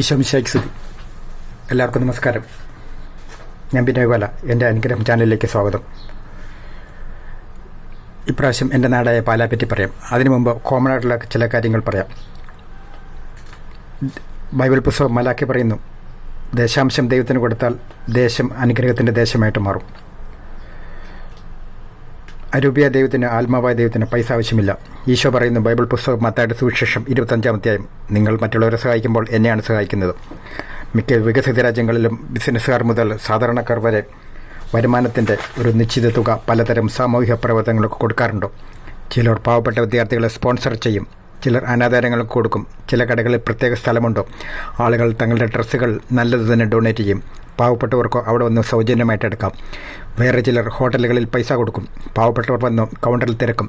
ഈശോമിശിഹായ്ക്ക് സ്തുതി. എല്ലാവർക്കും നമസ്കാരം. ഞാൻ ബിനോയ്. എൻ്റെ അനുഗ്രഹം ചാനലിലേക്ക് സ്വാഗതം. ഇപ്രാവശ്യം എൻ്റെ നാടായ പാലായെ പറ്റി പറയാം. അതിനു മുമ്പ് കോമൺ ആയിട്ടുള്ള ചില കാര്യങ്ങൾ പറയാം. ബൈബിൾ പുസ്തകം മലാക്കി പറയുന്നു, ദേശാംശം ദൈവത്തിന് കൊടുത്താൽ ദേശം അനുഗ്രഹത്തിൻ്റെ ദേശമായിട്ട് മാറും. അരൂപിയ ദൈവത്തിന്, ആത്മാവായ ദൈവത്തിന് പൈസ ആവശ്യമില്ല. ഈശോ പറയുന്നു ബൈബിൾ പുസ്തകം മത്തായിയുടെ സുവിശേഷം 25-ാം അധ്യായം, നിങ്ങൾ മറ്റുള്ളവരെ സഹായിക്കുമ്പോൾ എന്നെയാണ് സഹായിക്കുന്നത്. മിക്ക വികസിത രാജ്യങ്ങളിലും ബിസിനസ്സുകാർ മുതൽ സാധാരണക്കാർ വരെ വരുമാനത്തിൻ്റെ ഒരു നിശ്ചിത തുക പലതരം സാമൂഹിക പ്രവർത്തനങ്ങൾക്ക് കൊടുക്കാറുണ്ട്. ചിലർ പാവപ്പെട്ട വിദ്യാർത്ഥികളെ സ്പോൺസർ ചെയ്യും, ചിലർ അനാഥാലയങ്ങൾക്ക് കൊടുക്കും, ചില കടകളിൽ പ്രത്യേക സ്ഥലമുണ്ടോ ആളുകൾ തങ്ങളുടെ ഡ്രസ്സുകൾ നല്ലത് തന്നെ ഡൊണേറ്റ് ചെയ്യും. പാവപ്പെട്ടവർക്കോ അവിടെ വന്ന് സൗജന്യമായിട്ട് എടുക്കാം. വേറെ ചിലർ ഹോട്ടലുകളിൽ പൈസ കൊടുക്കും, പാവപ്പെട്ടവർ വന്ന് കൗണ്ടറിൽ തിരക്കും.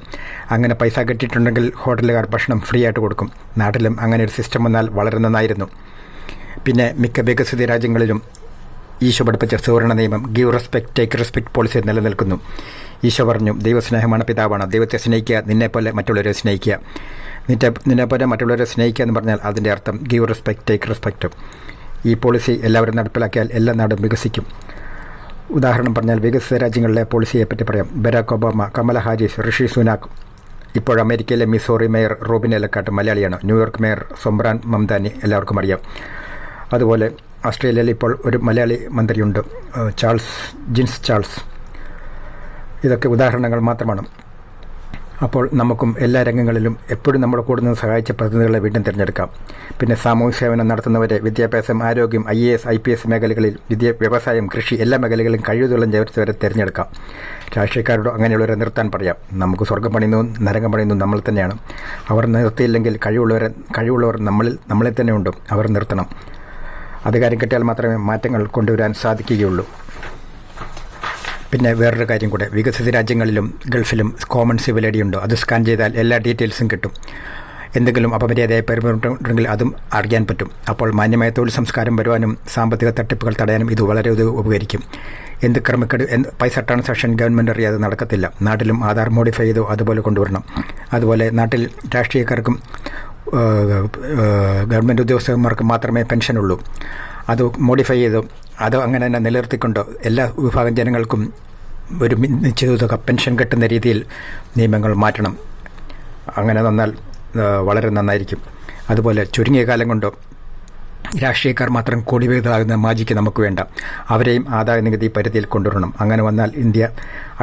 അങ്ങനെ പൈസ കിട്ടിയിട്ടുണ്ടെങ്കിൽ ഹോട്ടലുകാർ ഭക്ഷണം ഫ്രീ ആയിട്ട് കൊടുക്കും. നാട്ടിലും അങ്ങനെ ഒരു സിസ്റ്റം വന്നാൽ വളരെ നന്നായിരുന്നു. പിന്നെ മിക്ക വികസിത രാജ്യങ്ങളിലും ഈശോ പഠിപ്പിച്ച സുവർണ നിയമം give respect take respect policy നിലനിൽക്കുന്നു. ഈശോ പറഞ്ഞു, ദൈവസ്നേഹമാണ് പിതാവാണ്, ദൈവത്തെ സ്നേഹിക്കുക, നിന്നെപ്പോലെ മറ്റുള്ളവരെ സ്നേഹിക്കുക. നിന്നെപ്പോലെ മറ്റുള്ളവരെ സ്നേഹിക്കുക എന്ന് പറഞ്ഞാൽ അതിൻ്റെ അർത്ഥം ഗീവ് റെസ്പെക്ട് ടേക്ക് റെസ്പെക്റ്റ്. ഈ പോളിസി എല്ലാവരും നടപ്പിലാക്കിയാൽ എല്ലാ നാടും വികസിക്കും. ഉദാഹരണം പറഞ്ഞാൽ വികസിത രാജ്യങ്ങളിലെ പോളിസിയെപ്പറ്റി പറയാം. ബരാക് ഒബാമ, കമല ഹാരിസ്, ഋഷി സുനാക്. ഇപ്പോൾ അമേരിക്കയിലെ മിസോറി മേയർ റോബിൻ എലക്കാട്ട് മലയാളിയാണ്. ന്യൂയോർക്ക് മേയർ സൊംബ്രാൻ മംദാനി എല്ലാവർക്കും അറിയാം. അതുപോലെ ഓസ്ട്രേലിയയിൽ ഇപ്പോൾ ഒരു മലയാളി മന്ത്രിയുണ്ട്, ജിൻസ് ചാൾസ്. ഇതൊക്കെ ഉദാഹരണങ്ങൾ മാത്രമാണ്. അപ്പോൾ നമുക്കും എല്ലാ രംഗങ്ങളിലും എപ്പോഴും നമ്മുടെ കൂടെ നിന്ന് സഹായിച്ച പ്രതിനിധികളെ വീണ്ടും തിരഞ്ഞെടുക്കാം. പിന്നെ സാമൂഹ്യ സേവനം നടത്തുന്നവരെ വിദ്യാഭ്യാസം, ആരോഗ്യം, IAS, IPS മേഖലകളിൽ, വ്യവസായം, കൃഷി എല്ലാ മേഖലകളിലും കഴിവുകളും ചേർത്തവരെ തിരഞ്ഞെടുക്കാം. രാഷ്ട്രീയക്കാരോട് അങ്ങനെയുള്ളവരെ നിർത്താൻ പറയാം. നമുക്ക് സ്വർഗ്ഗം പണിയുന്നതും നരകം പണിയുന്നതും നമ്മൾ തന്നെയാണ്. അവർ നിർത്തിയില്ലെങ്കിൽ കഴിവുള്ളവർ നമ്മളിൽ തന്നെ ഉണ്ട്. അവർ നിർത്തണം. അധികാരം കിട്ടിയാൽ മാത്രമേ മാറ്റങ്ങൾ കൊണ്ടുവരാൻ സാധിക്കുകയുള്ളൂ. പിന്നെ വേറൊരു കാര്യം കൂടെ, വികസിത രാജ്യങ്ങളിലും ഗൾഫിലും കോമൺ സിവിൽ ഐ ഡി ഉണ്ട്. അത് സ്കാൻ ചെയ്താൽ എല്ലാ ഡീറ്റെയിൽസും കിട്ടും. എന്തെങ്കിലും അപമര്യാദയായി പെരുമാറുണ്ടെങ്കിൽ അതും അറിയാൻ പറ്റും. അപ്പോൾ മാന്യമായ തൊഴിൽ സംസ്കാരം വരുവാനും സാമ്പത്തിക തട്ടിപ്പുകൾ തടയാനും ഇത് വളരെ ഉപകരിക്കും. എന്ത് ക്രമക്കേട്, പൈസ ട്രാൻസാക്ഷൻ ഗവൺമെൻറ് അറിയാതെ നടക്കത്തില്ല. നാട്ടിലും ആധാർ മോഡിഫൈ ചെയ്തോ അതുപോലെ കൊണ്ടുവരണം. അതുപോലെ നാട്ടിൽ രാഷ്ട്രീയക്കാർക്കും ഗവൺമെൻറ് ഉദ്യോഗസ്ഥന്മാർക്കും മാത്രമേ പെൻഷനുള്ളൂ. അത് മോഡിഫൈ ചെയ്തോ അത് അങ്ങനെ തന്നെ നിലനിർത്തിക്കൊണ്ടോ എല്ലാ വിഭാഗം ജനങ്ങൾക്കും ഒരു നിശ്ചിത തുക പെൻഷൻ കിട്ടുന്ന രീതിയിൽ നിയമങ്ങൾ മാറ്റണം. അങ്ങനെ വന്നാൽ വളരെ നന്നായിരിക്കും. അതുപോലെ ചുരുങ്ങിയ കാലം കൊണ്ടോ രാഷ്ട്രീയക്കാർ മാത്രം കോടിവേദമാകുന്ന മാജിക്ക് നമുക്ക് വേണ്ട. അവരെയും ആദായ നികുതി പരിധിയിൽ കൊണ്ടുവരണം. അങ്ങനെ വന്നാൽ ഇന്ത്യ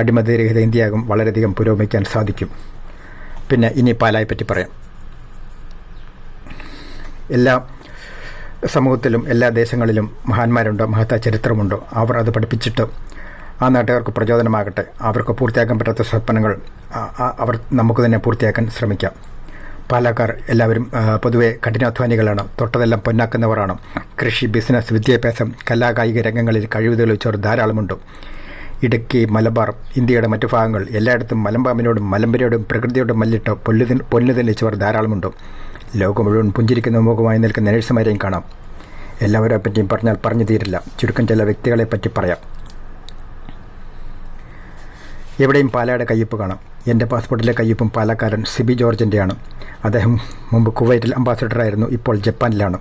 അടിമതിരഹിത ഇന്ത്യയാകും. വളരെയധികം പുരോഗമിക്കാൻ സാധിക്കും. പിന്നെ ഇനി പാലായെ പറ്റി പറയാം. എല്ലാ സമൂഹത്തിലും എല്ലാ ദേശങ്ങളിലും മഹാന്മാരുണ്ടോ, മഹത്തായ ചരിത്രമുണ്ടോ, അവർ അത് പഠിപ്പിച്ചിട്ട് ആ നാട്ടുകാർക്ക് പ്രചോദനമാകട്ടെ. അവർക്ക് പൂർത്തിയാക്കാൻ പറ്റാത്ത സ്വപ്നങ്ങൾ അവർ നമുക്ക് തന്നെ പൂർത്തിയാക്കാൻ ശ്രമിക്കാം. പാലക്കാർ എല്ലാവരും പൊതുവെ കഠിനാധ്വാനികളാണ്. തൊട്ടതെല്ലാം പൊന്നാക്കുന്നവരാണ്. കൃഷി, ബിസിനസ്, വിദ്യാഭ്യാസം, കലാകായിക രംഗങ്ങളിൽ കഴിവ് തെളിയിച്ചവർ ധാരാളമുണ്ട്. ഇടുക്കി, മലബാർ, ഇന്ത്യയുടെ മറ്റു ഭാഗങ്ങൾ എല്ലായിടത്തും മലമ്പാമ്പിനോടും മലമ്പരയോടും പ്രകൃതിയോടും മല്ലിട്ട് പൊന്നു തെളിയിച്ചവർ ധാരാളമുണ്ട്. ലോകം മുഴുവൻ പുഞ്ചിരിക്കുന്ന മുഖമായി നിൽക്കുന്ന നഴ്സുമാരെയും കാണാം. എല്ലാവരെ പറ്റിയും പറഞ്ഞാൽ പറഞ്ഞു തീരില്ല. ചുരുക്കം ചില വ്യക്തികളെ പറ്റി പറയാം. എവിടെയും പാലയുടെ കയ്യൊപ്പ് കാണാം. എൻ്റെ പാസ്പോർട്ടിലെ കയ്യൊപ്പും പാലക്കാരൻ സിബി ജോർജിൻ്റെയാണ്. അദ്ദേഹം മുമ്പ് കുവൈറ്റിൽ അംബാസഡറായിരുന്നു, ഇപ്പോൾ ജപ്പാനിലാണ്.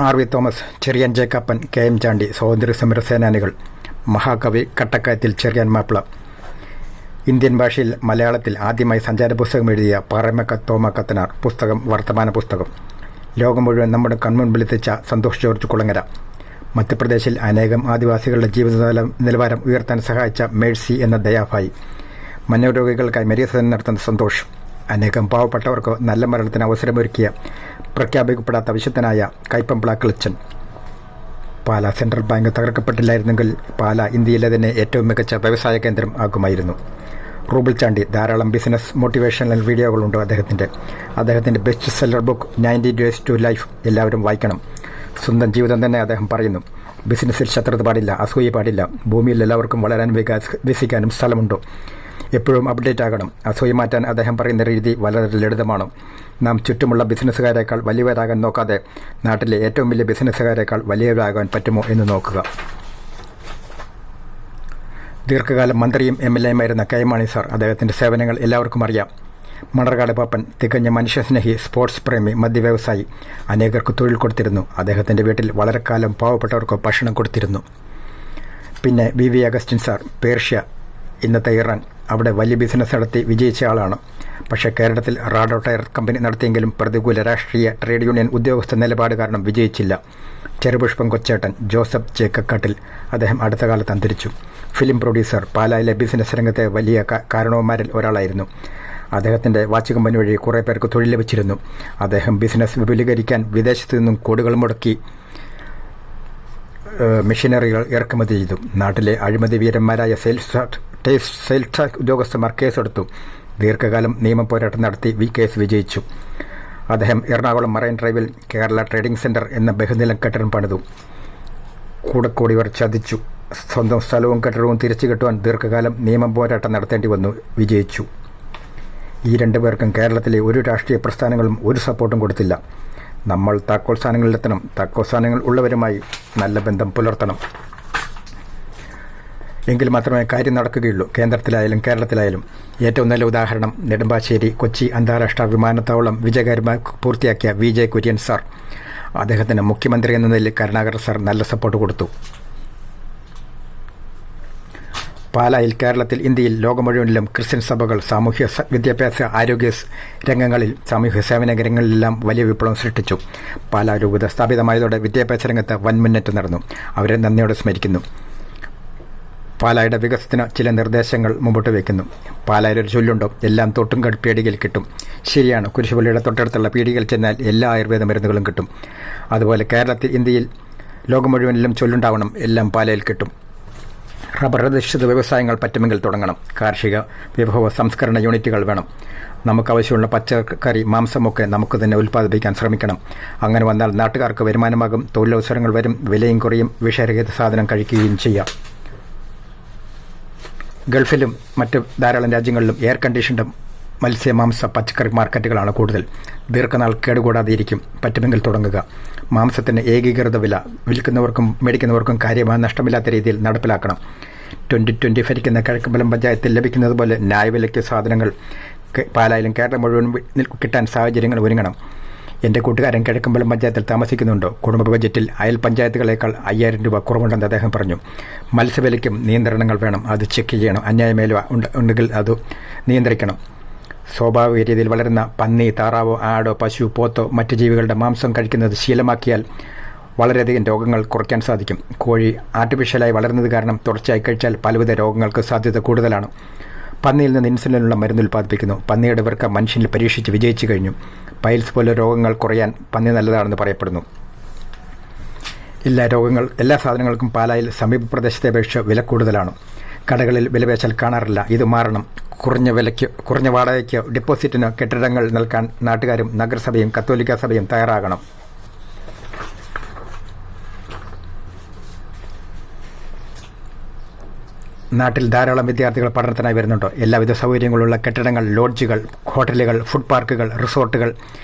RV തോമസ്, ചെറിയാൻ ജേക്കപ്പൻ, KM ചാണ്ടി, സ്വാതന്ത്ര്യ സമര സേനാനികൾ, മഹാകവി കട്ടക്കായത്തിൽ ചെറിയാൻ മാപ്പിള. ഇന്ത്യൻ ഭാഷയിൽ മലയാളത്തിൽ ആദ്യമായി സഞ്ചാര പുസ്തകം എഴുതിയ പാറമക്ക തോമ കത്തനാർ. പുസ്തകം വർത്തമാന പുസ്തകം. ലോകം മുഴുവൻ നമ്മുടെ കൺമുൻപിലെത്തിച്ച സന്തോഷ് ജോർജ് കുളങ്ങര. മധ്യപ്രദേശിൽ അനേകം ആദിവാസികളുടെ ജീവിത നിലവാരം ഉയർത്താൻ സഹായിച്ച മേഴ്സി എന്ന ദയാഭായി. മനോരോഗികൾക്കായി മെരിയസദൻ നടത്തുന്ന സന്തോഷ്. അനേകം പാവപ്പെട്ടവർക്ക് നല്ല മരണത്തിന് അവസരമൊരുക്കിയ പ്രഖ്യാപിക്കപ്പെടാത്ത വിശുദ്ധനായ കൈപ്പംപ്ല കിളിച്ചൻ. പാല സെൻട്രൽ ബാങ്ക് തകർക്കപ്പെട്ടില്ലായിരുന്നെങ്കിൽ പാല ഇന്ത്യയിലെ തന്നെ ഏറ്റവും മികച്ച വ്യവസായ കേന്ദ്രം ആകുമായിരുന്നു. റൂബിൾ ചാണ്ടി, ധാരാളം ബിസിനസ് മോട്ടിവേഷണൽ വീഡിയോകളുണ്ട് അദ്ദേഹത്തിൻ്റെ best seller book 90 Days to Life എല്ലാവരും വായിക്കണം. സ്വന്തം ജീവിതം തന്നെ അദ്ദേഹം പറയുന്നു. ബിസിനസ്സിൽ ശത്രുത പാടില്ല, അസൂയ പാടില്ല. ഭൂമിയിൽ എല്ലാവർക്കും വളരാനും വികസിക്കാനും സ്ഥലമുണ്ടോ. എപ്പോഴും അപ്ഡേറ്റ് ആകണം. അസൂയ മാറ്റാൻ അദ്ദേഹം പറയുന്ന രീതി വളരെ ലളിതമാണ്. നാം ചുറ്റുമുള്ള ബിസിനസ്സുകാരേക്കാൾ വലിയവരാകാൻ നോക്കാതെ നാട്ടിലെ ഏറ്റവും വലിയ ബിസിനസ്സുകാരേക്കാൾ വലിയവരാകാൻ പറ്റുമോ എന്ന് നോക്കുക. ദീർഘകാലം മന്ത്രിയും MLA യുമായിരുന്ന KM മാണി സാർ. അദ്ദേഹത്തിൻ്റെ സേവനങ്ങൾ എല്ലാവർക്കും അറിയാം. മണർകാട് പാപ്പൻ തികഞ്ഞ മനുഷ്യസ്നേഹി, സ്പോർട്സ് പ്രേമി, മദ്യവ്യവസായി. അനേകർക്ക് തൊഴിൽ കൊടുത്തിരുന്നു. അദ്ദേഹത്തിൻ്റെ വീട്ടിൽ വളരെക്കാലം പാവപ്പെട്ടവർക്ക് ഭക്ഷണം കൊടുത്തിരുന്നു. പിന്നെ വി അഗസ്റ്റിൻ സാർ, പേർഷ്യ, ഇന്നത്തെ ഇറാൻ, അവിടെ വലിയ ബിസിനസ് നടത്തി വിജയിച്ച ആളാണ്. പക്ഷേ കേരളത്തിൽ റാഡോ ടയർ കമ്പനി നടത്തിയെങ്കിലും പ്രതികൂല രാഷ്ട്രീയ ട്രേഡ് യൂണിയൻ ഉദ്യോഗസ്ഥ നിലപാട് കാരണം വിജയിച്ചില്ല. ചെറുപുഷ്പം കൊച്ചേട്ടൻ, ജോസഫ് ജെ കക്കാട്ടിൽ, അദ്ദേഹം അടുത്ത കാലത്ത് അന്തരിച്ചു. ഫിലിം പ്രൊഡ്യൂസർ, പാലായിലെ ബിസിനസ് രംഗത്തെ വലിയ കാരണവന്മാരിൽ ഒരാളായിരുന്നു. അദ്ദേഹത്തിൻ്റെ വാച്ച് കമ്പനി വഴി കുറേ പേർക്ക് തൊഴിൽ ലഭിച്ചിരുന്നു. അദ്ദേഹം ബിസിനസ് വിപുലീകരിക്കാൻ വിദേശത്തു നിന്നും കോടികൾ മുടക്കി മെഷീനറികൾ ഇറക്കുമതി ചെയ്തു. നാട്ടിലെ അഴിമതി വീരന്മാരായ സെയിൽസ് ടാക്സ് ഉദ്യോഗസ്ഥന്മാർ കേസെടുത്തു. ദീർഘകാലം നിയമ പോരാട്ടം നടത്തി കേസ് വിജയിച്ചു. അദ്ദേഹം എറണാകുളം മറൈൻ ഡ്രൈവിൽ കേരള ട്രേഡിംഗ് സെൻറ്റർ എന്ന ബഹുനിലം കെട്ടിടം പണിതു. കൂടിയവർ ചതിച്ചു. സ്വന്തം സ്ഥലവും കെട്ടിടവും തിരിച്ചു കിട്ടുവാൻ ദീർഘകാലം നിയമ പോരാട്ടം നടത്തേണ്ടി വന്നു. വിജയിച്ചു. ഈ രണ്ടുപേർക്കും കേരളത്തിലെ ഒരു രാഷ്ട്രീയ പ്രസ്ഥാനങ്ങളും ഒരു സപ്പോർട്ടും കൊടുത്തില്ല. നമ്മൾ താക്കോൽ സ്ഥാനങ്ങളിലെത്തണം. താക്കോൽ സ്ഥാനങ്ങൾ ഉള്ളവരുമായി നല്ല ബന്ധം പുലർത്തണം. എങ്കിൽ മാത്രമേ കാര്യം നടക്കുകയുള്ളൂ. കേന്ദ്രത്തിലായാലും കേരളത്തിലായാലും. ഏറ്റവും നല്ല ഉദാഹരണം നെടുമ്പാശ്ശേരി കൊച്ചി അന്താരാഷ്ട്ര വിമാനത്താവളം വിജയകരമായി പൂർത്തിയാക്കിയ വി കുര്യൻ സാർ. അദ്ദേഹത്തിന് മുഖ്യമന്ത്രി എന്ന നിലയിൽ കരുണാകരൻ സാർ നല്ല സപ്പോർട്ട് കൊടുത്തു. പാലായിൽ, കേരളത്തിൽ, ഇന്ത്യയിൽ, ലോകം മുഴുവനിലും ക്രിസ്ത്യൻ സഭകൾ സാമൂഹ്യ വിദ്യാഭ്യാസ ആരോഗ്യ രംഗങ്ങളിൽ, സാമൂഹ്യ സേവന രംഗങ്ങളിലെല്ലാം വലിയ വിപ്ലവം സൃഷ്ടിച്ചു. പാലാ രൂപത സ്ഥാപിതമായതോടെ വിദ്യാഭ്യാസ രംഗത്ത് വൻ മുന്നേറ്റം നടന്നു. അവരെ നന്ദിയോടെ സ്മരിക്കുന്നു. പാലായുടെ വികസനത്തിന് ചില നിർദ്ദേശങ്ങൾ മുമ്പോട്ട് വയ്ക്കുന്നു. പാലായിലൊരു ചൊല്ലുണ്ടോ, എല്ലാം തൊട്ടും പീടികയിൽ കിട്ടും. ശരിയാണ്. കുരിശുപള്ളിയുടെ തൊട്ടടുത്തുള്ള പീടികയിൽ ചെന്നാൽ എല്ലാ ആയുർവേദ മരുന്നുകളും കിട്ടും. അതുപോലെ കേരളത്തിൽ, ഇന്ത്യയിൽ, ലോകം മുഴുവനിലും ചൊല്ലുണ്ടാവണം, എല്ലാം പാലയിൽ കിട്ടും. റബ്ബർ അധിഷ്ഠിത വ്യവസായങ്ങൾ പറ്റുമെങ്കിൽ തുടങ്ങണം. കാർഷിക വിഭവ സംസ്കരണ യൂണിറ്റുകൾ വേണം. നമുക്കാവശ്യമുള്ള പച്ചക്കറി, മാംസമൊക്കെ നമുക്ക് തന്നെ ഉൽപ്പാദിപ്പിക്കാൻ ശ്രമിക്കണം. അങ്ങനെ വന്നാൽ നാട്ടുകാർക്ക് വരുമാനമാകും, തൊഴിലവസരങ്ങൾ വരും, വിലയും കുറയും, വിഷരഹിത സാധനം കഴിക്കുകയും ചെയ്യാം. ഗൾഫിലും മറ്റ് ധാരാളം രാജ്യങ്ങളിലും എയർ കണ്ടീഷൻഡ് മത്സ്യ, മാംസ, പച്ചക്കറി മാർക്കറ്റുകളാണ് കൂടുതൽ. ദീർഘനാൾ കേടുകൂടാതെ ഇരിക്കും. പറ്റുമെങ്കിൽ തുടങ്ങുക. മാംസത്തിന് ഏകീകൃത വില വിൽക്കുന്നവർക്കും മേടിക്കുന്നവർക്കും കാര്യമായ നഷ്ടമില്ലാത്ത രീതിയിൽ നടപ്പിലാക്കണം. 2020 ഭരിക്കുന്ന കിഴക്കമ്പലം പഞ്ചായത്തിൽ ലഭിക്കുന്നത് പോലെ ന്യായവിലയ്ക്ക് സാധനങ്ങൾ പാലായിലും കേരളം മുഴുവൻ കിട്ടാൻ സാഹചര്യങ്ങൾ ഒരുങ്ങണം. എൻ്റെ കൂട്ടുകാരൻ കിഴക്കമ്പലം പഞ്ചായത്തിൽ താമസിക്കുന്നുണ്ടോ? കുടുംബ ബജറ്റിൽ അയൽ പഞ്ചായത്തുകളേക്കാൾ 5000 രൂപ കുറവുണ്ടെന്ന് അദ്ദേഹം പറഞ്ഞു. മത്സ്യവിലയ്ക്കും നിയന്ത്രണങ്ങൾ വേണം. അത് ചെക്ക് ചെയ്യണം. അന്യായമേല ഉണ്ടെങ്കിൽ അത് നിയന്ത്രിക്കണം. സ്വാഭാവിക രീതിയിൽ വളരുന്ന പന്നി, താറാവോ, ആടോ, പശു, പോത്തോ മറ്റ് ജീവികളുടെ മാംസം കഴിക്കുന്നത് ശീലമാക്കിയാൽ വളരെയധികം രോഗങ്ങൾ കുറയ്ക്കാൻ സാധിക്കും. കോഴി ആർട്ടിഫിഷ്യലായി വളരുന്നത് കാരണം തുടർച്ചയായി കഴിച്ചാൽ പലവിധ രോഗങ്ങൾക്ക് സാധ്യത കൂടുതലാണ്. പന്നിയിൽ നിന്ന് ഇൻസുലിനുള്ള മരുന്ന് ഉൽപ്പാദിപ്പിക്കുന്നു. പന്നിയുടെ വൃക്ക മനുഷ്യനിൽ പരീക്ഷിച്ച് വിജയിച്ചു കഴിഞ്ഞു. പൈൽസ് പോലെ രോഗങ്ങൾ കുറയാൻ പന്നി നല്ലതാണെന്ന് പറയപ്പെടുന്നു. എല്ലാ സാധനങ്ങൾക്കും പാലായിൽ സമീപ പ്രദേശത്തെ അപേക്ഷിച്ച് വില കൂടുതലാണ്. കടകളിൽ വിലപേശൽ കാണാറില്ല. ഇത് മാറണം. കുറഞ്ഞ വാടകയ്ക്ക് ഡെപ്പോസിറ്റിന് കെട്ടിടങ്ങൾ നൽകാൻ നാട്ടുകാരും നഗരസഭയും കത്തോലിക്ക സഭയും തയ്യാറാകണം. നാട്ടിൽ ധാരാളം വിദ്യാർത്ഥികൾ പഠനത്തിനായി വരുന്നുണ്ട്. എല്ലാവിധ സൗകര്യങ്ങളുള്ള കെട്ടിടങ്ങൾ, ലോഡ്ജുകൾ, ഹോട്ടലുകൾ, ഫുഡ് പാർക്കുകൾ, റിസോർട്ടുകൾ,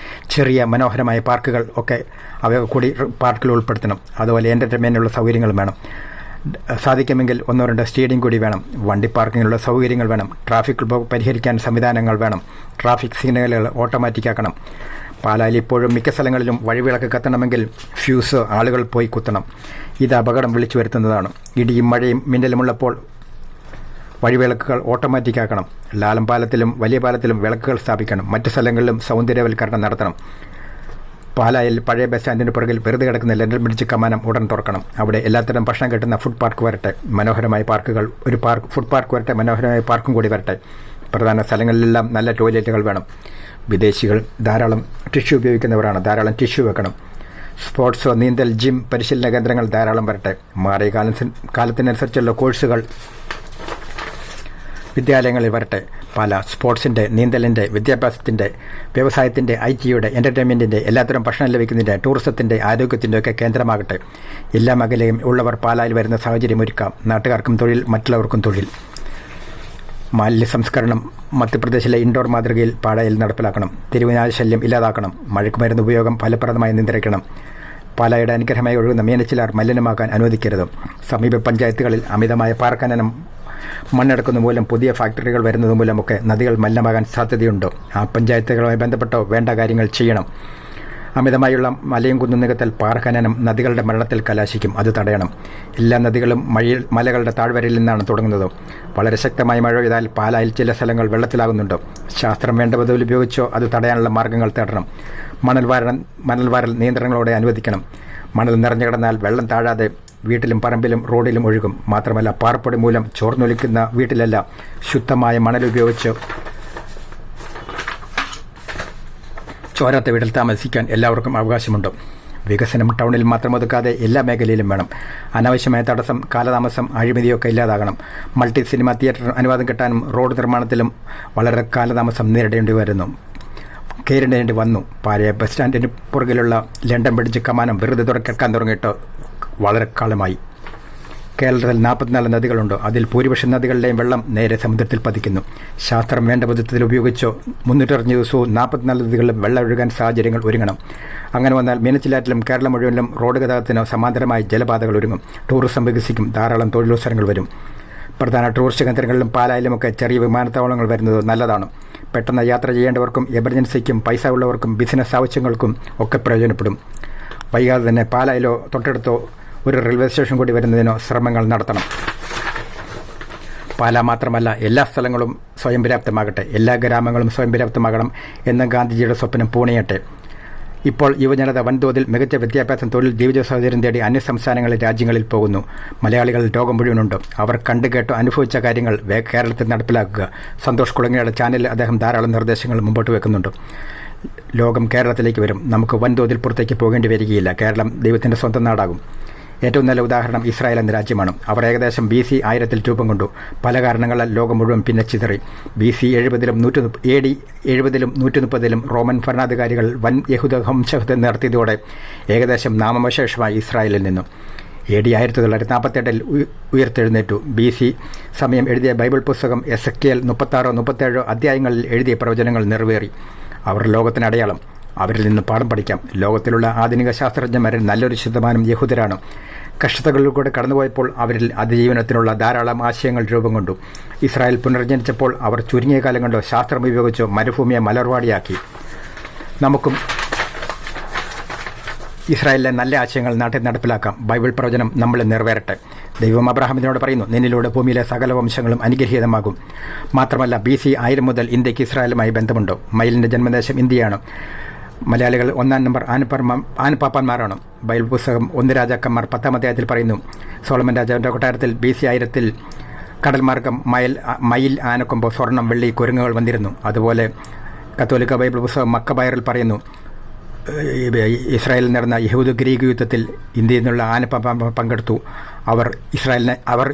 ചെറിയ മനോഹരമായ പാർക്കുകൾ ഒക്കെ അവ കൂടി പാർക്കിൽ ഉൾപ്പെടുത്തണം. അതുപോലെ എൻ്റർടൈൻമെൻറ്റിനുള്ള സൗകര്യങ്ങൾ വേണം. സാധിക്കുമെങ്കിൽ 1-2 സ്റ്റേഡിയം കൂടി വേണം. വണ്ടി പാർക്കിങ്ങിനുള്ള സൗകര്യങ്ങൾ വേണം. ട്രാഫിക് പരിഹരിക്കാൻ സംവിധാനങ്ങൾ വേണം. ട്രാഫിക് സിഗ്നലുകൾ ഓട്ടോമാറ്റിക് ആക്കണം. പാലായിൽ ഇപ്പോഴും മിക്ക സ്ഥലങ്ങളിലും വഴിവിളക്ക് കത്തണമെങ്കിൽ ഫ്യൂസ് ആളുകൾ പോയി കുത്തണം. ഇത് അപകടം വിളിച്ചു വരുത്തുന്നതാണ്. ഇടിയും മഴയും മിന്നലുമുള്ളപ്പോൾ വഴിവിളക്കുകൾ ഓട്ടോമാറ്റിക് ആക്കണം. ലാലം പാലത്തിലും വലിയ പാലത്തിലും വിളക്കുകൾ സ്ഥാപിക്കണം. മറ്റു സ്ഥലങ്ങളിലും സൗന്ദര്യവൽക്കരണം നടത്തണം. പാലായിൽ പഴയ ബസ് സ്റ്റാൻഡിന് പുറകിൽ വെറുതെ കിടക്കുന്ന ലണ്ടൻ ബ്രിഡ്ജ് കമാനം ഉടൻ തുറക്കണം. അവിടെ എല്ലാത്തരം ഭക്ഷണം കിട്ടുന്ന ഫുഡ് പാർക്ക് വരട്ടെ. മനോഹരമായ പാർക്കുകൾ, ഫുഡ് പാർക്ക് വരട്ടെ. മനോഹരമായ പാർക്കും കൂടി വരട്ടെ. പ്രധാന സ്ഥലങ്ങളിലെല്ലാം നല്ല ടോയ്ലറ്റുകൾ വേണം. വിദേശികൾ ധാരാളം ടിഷ്യൂ ഉപയോഗിക്കുന്നവരാണ്. ധാരാളം ടിഷ്യൂ വെക്കണം. സ്പോർട്സ്, നീന്തൽ, ജിം, പരിശീലന കേന്ദ്രങ്ങൾ ധാരാളം വരട്ടെ. മാറിയ കാലത്തിനനുസരിച്ചുള്ള കോഴ്സുകൾ വിദ്യാലയങ്ങളിൽ വരട്ടെ. പല സ്പോർട്സിൻ്റെ, നീന്തലിൻ്റെ, വിദ്യാഭ്യാസത്തിൻ്റെ, വ്യവസായത്തിൻ്റെ, IT-യുടെ, എൻ്റർടൈൻമെൻറ്റിൻ്റെ, എല്ലാത്തരം ഭക്ഷണം ലഭിക്കുന്നതിൻ്റെ, ടൂറിസത്തിൻ്റെ, ആരോഗ്യത്തിൻ്റെ ഒക്കെ കേന്ദ്രമാകട്ടെ. എല്ലാ മേഖലയും ഉള്ളവർ പാലായിൽ വരുന്ന സാഹചര്യം ഒരുക്കാം. നാട്ടുകാർക്കും തൊഴിൽ, മറ്റുള്ളവർക്കും തൊഴിൽ. മാലിന്യ സംസ്കരണം മധ്യപ്രദേശിലെ ഇൻഡോർ മാതൃകയിൽ പാലായിൽ നടപ്പിലാക്കണം. തെരുവുനായ ശല്യം ഇല്ലാതാക്കണം. മഴക്കുമരുന്ന് ഉപയോഗം ഫലപ്രദമായി നിയന്ത്രിക്കണം. പാലായുടെ അനുഗ്രഹമായി ഒഴുകുന്ന മീനച്ചിലാർ മലിനമാക്കാൻ അനുവദിക്കരുത്. സമീപ പഞ്ചായത്തുകളിൽ അമിതമായ പാർഖനനം മണ്ണെടുക്കുന്ന മൂലം പുതിയ ഫാക്ടറികൾ വരുന്നത് മൂലമൊക്കെ നദികൾ മലിനമാകാൻ സാധ്യതയുണ്ടോ? ആ പഞ്ചായത്തുകളുമായി ബന്ധപ്പെട്ടോ വേണ്ട കാര്യങ്ങൾ ചെയ്യണം. അമിതമായുള്ള മലയും കുന്നും നികത്തൽ, പാറഖനനം നദികളുടെ മരണത്തിൽ കലാശിക്കും. അത് തടയണം. എല്ലാ നദികളും മലകളുടെ താഴ്വരയിൽ നിന്നാണ് തുടങ്ങുന്നത്. വളരെ ശക്തമായ മഴ പെയ്താൽ പാലായിൽ ചില സ്ഥലങ്ങൾ വെള്ളത്തിലാകുന്നുണ്ട്. ശാസ്ത്രം വേണ്ട വിധത്തിൽ ഉപയോഗിച്ചോ അത് തടയാനുള്ള മാർഗ്ഗങ്ങൾ തേടണം. മണൽവാരൽ നിയന്ത്രണങ്ങളോടെ അനുവദിക്കണം. മണൽ നിറഞ്ഞു കിടന്നാൽ വെള്ളം താഴാതെ വീട്ടിലും പറമ്പിലും റോഡിലും ഒഴുകും. മാത്രമല്ല, പാറപ്പൊടി മൂലം ചോർന്നൊലിക്കുന്ന വീട്ടിലെല്ലാം ശുദ്ധമായ മണൽ ഉപയോഗിച്ച് ചോരാത്ത വീട്ടിൽ താമസിക്കാൻ എല്ലാവർക്കും അവകാശമുണ്ട്. വികസനം ടൗണിൽ മാത്രം ഒതുക്കാതെ എല്ലാ മേഖലയിലും വേണം. അനാവശ്യമായ തടസ്സം, കാലതാമസം, അഴിമതിയൊക്കെ ഇല്ലാതാകണം. മൾട്ടി സിനിമ തിയേറ്റർ അനുവാദം കിട്ടാനും റോഡ് നിർമ്മാണത്തിലും വളരെ കാലതാമസം നേരിടേണ്ടി വന്നു. പാലാ ബസ് സ്റ്റാൻഡിന് പുറകിലുള്ള ലണ്ടൻ ബ്രിഡ്ജ് കമാനം വെറുതെ തുറക്കാൻ തുടങ്ങിയിട്ട് വളരെ കാലമായി. കേരളത്തിൽ 44 നദികളുണ്ട്. അതിൽ ഭൂരിപക്ഷം നദികളിലെയും വെള്ളം നേരെ സമുദ്രത്തിൽ പതിക്കുന്നു. ശാസ്ത്രം വേണ്ട വിധത്തിൽ ഉപയോഗിച്ചോ 360 ദിവസവും 44 നദികളിലും വെള്ളം ഒഴുകാൻ സാഹചര്യങ്ങൾ ഒരുങ്ങണം. അങ്ങനെ വന്നാൽ മീനച്ചിലാറ്റിലും കേരളം മുഴുവനിലും റോഡ് ഗതാഗതത്തിന് സമാന്തരമായി ജലപാതകൾ ഒരുങ്ങും. ടൂറിസം വികസിക്കും. ധാരാളം തൊഴിലവസരങ്ങൾ വരും. പ്രധാന ടൂറിസ്റ്റ് കേന്ദ്രങ്ങളിലും പാലായിലുമൊക്കെ ചെറിയ വിമാനത്താവളങ്ങൾ വരുന്നത് നല്ലതാണ്. പെട്ടെന്ന് യാത്ര ചെയ്യേണ്ടവർക്കും എമർജൻസിക്കും പൈസ ഉള്ളവർക്കും ബിസിനസ് ആവശ്യങ്ങൾക്കും ഒക്കെ പ്രയോജനപ്പെടും. വൈകാതെ തന്നെ പാലായിലോ തൊട്ടടുത്തോ ഒരു റെയിൽവേ സ്റ്റേഷൻ കൂടി വരുന്നതിനോ ശ്രമങ്ങൾ നടത്തണം. പാലാ മാത്രമല്ല, എല്ലാ സ്ഥലങ്ങളും സ്വയം പര്യാപ്തമാകട്ടെ. എല്ലാ ഗ്രാമങ്ങളും സ്വയം പര്യാപ്തമാകണം എന്ന ഗാന്ധിജിയുടെ സ്വപ്നം പൂണിയട്ടെ. ഇപ്പോൾ യുവജനത വൻതോതിൽ മികച്ച വിദ്യാഭ്യാസം, തൊഴിൽ, ജീവിത സാഹചര്യം തേടി അന്യസംസ്ഥാനങ്ങളിൽ രാജ്യങ്ങളിൽ പോകുന്നു. മലയാളികൾ ലോകം മുഴുവനുണ്ട്. അവർ കണ്ടുകേട്ടോ അനുഭവിച്ച കാര്യങ്ങൾ കേരളത്തിൽ നടപ്പിലാക്കുക. സന്തോഷ് കുളങ്ങരയുടെ ചാനലിൽ അദ്ദേഹം ധാരാളം നിർദ്ദേശങ്ങൾ മുമ്പോട്ട് വെക്കുന്നുണ്ട്. ലോകം കേരളത്തിലേക്ക് വരും. നമുക്ക് വൻതോതിൽ പുറത്തേക്ക് പോകേണ്ടി വരികയില്ല. കേരളം ദൈവത്തിൻ്റെ സ്വന്തം നാടാകും. ഏറ്റവും നല്ല ഉദാഹരണം ഇസ്രായേൽ എന്ന രാജ്യമാണ്. അവർ ഏകദേശം BC 1000 രൂപം കൊണ്ടു. പല കാരണങ്ങളാൽ ലോകം മുഴുവൻ പിന്നെ ചിതറി. BC 70-ലും AD 70-ലും 130-ലും റോമൻ ഭരണാധികാരികൾ വൻ യഹൂദ വംശഹത്യ നടത്തിയതോടെ ഏകദേശം നാമവശേഷമായി ഇസ്രായേലിൽ നിന്നും. AD 1948 ഉയർത്തെഴുന്നേറ്റു. BC സമയം എഴുതിയ ബൈബിൾ പുസ്തകം എസെക്കിയേൽ 36-37 അധ്യായങ്ങളിൽ എഴുതിയ പ്രവചനങ്ങൾ നിറവേറി. അവർ ലോകത്തിന് അടയാളം. അവരിൽ നിന്ന് പാഠം പഠിക്കാം. ലോകത്തിലുള്ള ആധുനിക ശാസ്ത്രജ്ഞന്മാരിൽ നല്ലൊരു ശതമാനം യഹൂദരാണ്. കഷ്ടതകളിലൂടെ കടന്നുപോയപ്പോൾ അവരിൽ അതിജീവനത്തിനുള്ള ധാരാളം ആശയങ്ങൾ രൂപം കൊണ്ടു. ഇസ്രായേൽ പുനർജനിച്ചപ്പോൾ അവർ ചുരുങ്ങിയ കാലം കൊണ്ട് ശാസ്ത്രം ഉപയോഗിച്ച് മരുഭൂമിയെ മലർവാടിയാക്കി. നമുക്കും ഇസ്രായേലിലെ നല്ല ആശയങ്ങൾ നാട്ടിൽ നടപ്പിലാക്കാം. ബൈബിൾ പ്രവചനം നമ്മൾ നിറവേറട്ടെ. ദൈവം അബ്രഹാമിനോട് പറയുന്നു, നിന്നിലൂടെ ഭൂമിയിലെ സകല വംശങ്ങളും അനുഗ്രഹീതമാകും. മാത്രമല്ല, BC 1000 മുതൽ ഇന്ത്യക്ക് ഇസ്രായേലുമായി ബന്ധമുണ്ട്. മയിലിൻ്റെ ജന്മദേശം ഇന്ത്യയാണ്. മലയാളികൾ 1-ാം നമ്പർ ആനപ്പാപ്പാന്മാരാണ്. ബൈബിൾ പുസ്തകം 1 രാജാക്കന്മാർ 10-ാം അധ്യായത്തിൽ പറയുന്നു, സോളമൻ രാജാവിൻ്റെ കൊട്ടാരത്തിൽ BC 1000-ൽ കടൽ മാർഗം മയിൽ ആനക്കൊമ്പ്, സ്വർണം, വെള്ളി, കുരങ്ങുകൾ വന്നിരുന്നു. അതുപോലെ കത്തോലിക്ക ബൈബിൾ പുസ്തകം മക്കബായറിൽ പറയുന്നു, ഇസ്രായേലിൽ നടന്ന യഹൂദ ഗ്രീക്ക് യുദ്ധത്തിൽ ഇന്ത്യയിൽ നിന്നുള്ള ആനപ്പാപ്പ പങ്കെടുത്തു. അവർ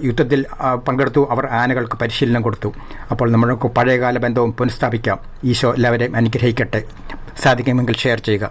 യുദ്ധത്തിൽ പങ്കെടുത്തു. അവർ ആനകൾക്ക് പരിശീലനം കൊടുത്തു. അപ്പോൾ നമ്മൾക്ക് പഴയകാല ബന്ധവും പുനഃസ്ഥാപിക്കാം. ഈശോ എല്ലാവരെയും അനുഗ്രഹിക്കട്ടെ. സാധിക്കുമെങ്കിൽ ഷെയർ ചെയ്യുക.